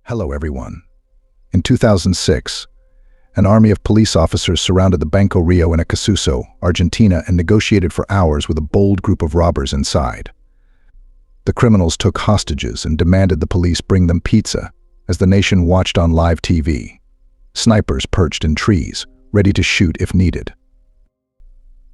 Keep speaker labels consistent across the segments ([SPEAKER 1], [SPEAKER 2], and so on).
[SPEAKER 1] Hello everyone. In 2006, an army of police officers surrounded the Banco Rio in Acassuso, Argentina, and negotiated for hours with a bold group of robbers inside. The criminals took hostages and demanded the police bring them pizza as the nation watched on live TV. Snipers perched in trees, ready to shoot if needed.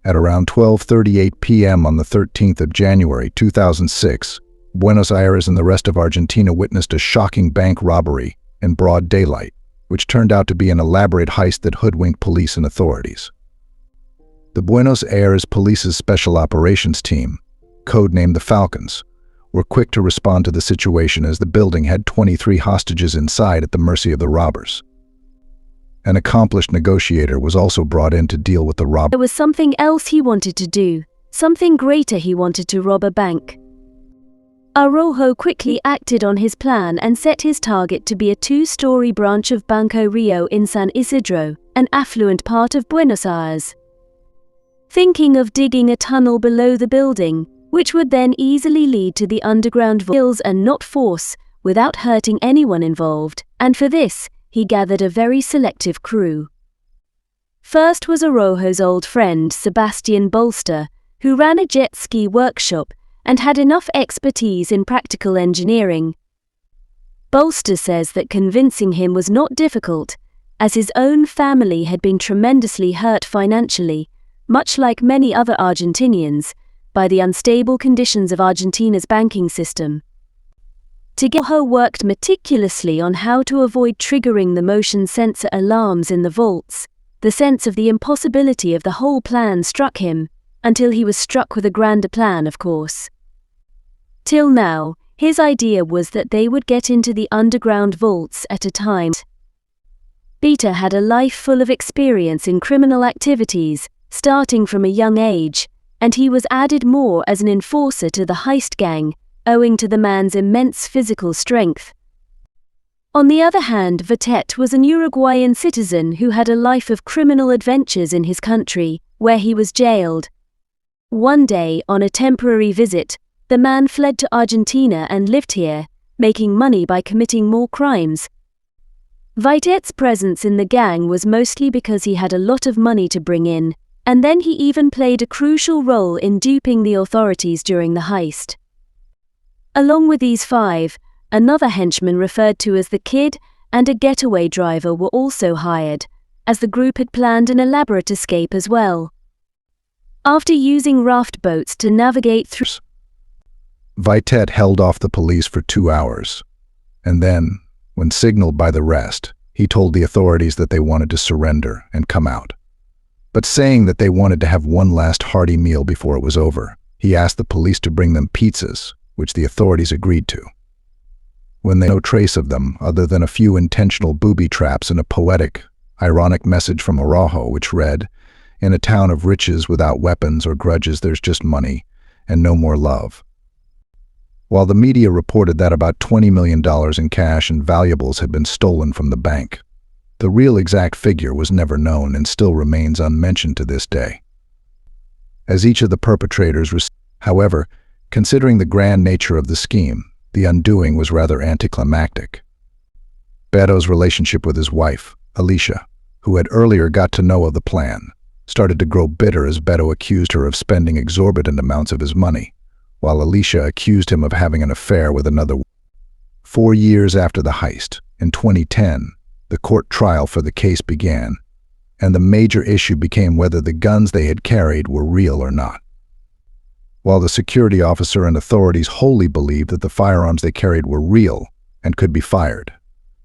[SPEAKER 1] At around 12:38 p.m. on the 13th of January 2006, Buenos Aires and the rest of Argentina witnessed a shocking bank robbery in broad daylight, which turned out to be an elaborate heist that hoodwinked police and authorities. The Buenos Aires Police's Special Operations Team, codenamed the Falcons, were quick to respond to the situation as the building had 23 hostages inside at the mercy of the robbers. An accomplished negotiator was also brought in to deal with the robbery.
[SPEAKER 2] There was something else he wanted to do, something greater. He wanted to rob a bank. Araujo quickly acted on his plan and set his target to be a two-story branch of Banco Rio in San Isidro, an affluent part of Buenos Aires. Thinking of digging a tunnel below the building, which would then easily lead to the underground vaults and not force, without hurting anyone involved, and for this, he gathered a very selective crew. First was Araujo's old friend Sebastian Bolster, who ran a jet ski workshop and had enough expertise in practical engineering. Bolster says that convincing him was not difficult, as his own family had been tremendously hurt financially, much like many other Argentinians, by the unstable conditions of Argentina's banking system. Araujo worked meticulously on how to avoid triggering the motion sensor alarms in the vaults. The sense of the impossibility of the whole plan struck him, until he was struck with a grander plan, of course. Till now, his idea was that they would get into the underground vaults at a time. Peter had a life full of experience in criminal activities, starting from a young age, and he was added more as an enforcer to the heist gang, owing to the man's immense physical strength. On the other hand, Vatet was an Uruguayan citizen who had a life of criminal adventures in his country, where he was jailed. One day, on a temporary visit, the man fled to Argentina and lived here, making money by committing more crimes. Vatet's presence in the gang was mostly because he had a lot of money to bring in, and then he even played a crucial role in duping the authorities during the heist. Along with these five, another henchman referred to as the Kid and a getaway driver were also hired, as the group had planned an elaborate escape as well. After using raft boats to navigate through,
[SPEAKER 1] Vatet held off the police for 2 hours, and then, when signaled by the rest, he told the authorities that they wanted to surrender and come out. But saying that they wanted to have one last hearty meal before it was over, he asked the police to bring them pizzas, which the authorities agreed to. When they had no trace of them other than a few intentional booby traps and a poetic, ironic message from Araujo which read, "In a town of riches without weapons or grudges, there's just money and no more love." While the media reported that about $20 million in cash and valuables had been stolen from the bank, the real exact figure was never known and still remains unmentioned to this day. As each of the perpetrators however, considering the grand nature of the scheme, the undoing was rather anticlimactic. Beto's relationship with his wife, Alicia, who had earlier got to know of the plan, started to grow bitter as Beto accused her of spending exorbitant amounts of his money, while Alicia accused him of having an affair with another. 4 years after the heist, in 2010, the court trial for the case began, and the major issue became whether the guns they had carried were real or not. While the security officer and authorities wholly believed that the firearms they carried were real and could be fired,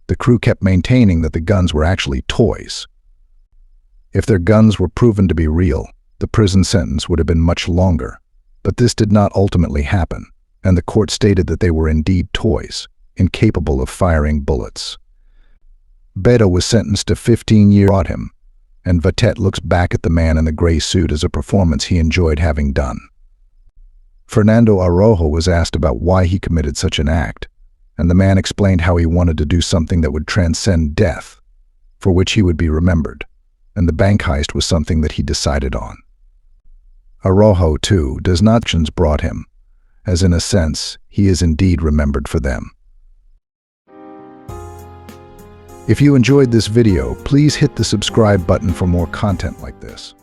[SPEAKER 1] the crew kept maintaining that the guns were actually toys. If their guns were proven to be real, the prison sentence would have been much longer, but this did not ultimately happen, and the court stated that they were indeed toys, incapable of firing bullets. Beto was sentenced to 15 years brought him, and Vatet looks back at the man in the gray suit as a performance he enjoyed having done. Fernando Araujo was asked about why he committed such an act, and the man explained how he wanted to do something that would transcend death, for which he would be remembered, and the bank heist was something that he decided on. Araujo, too, does not brought him, as in a sense, he is indeed remembered for them. If you enjoyed this video, please hit the subscribe button for more content like this.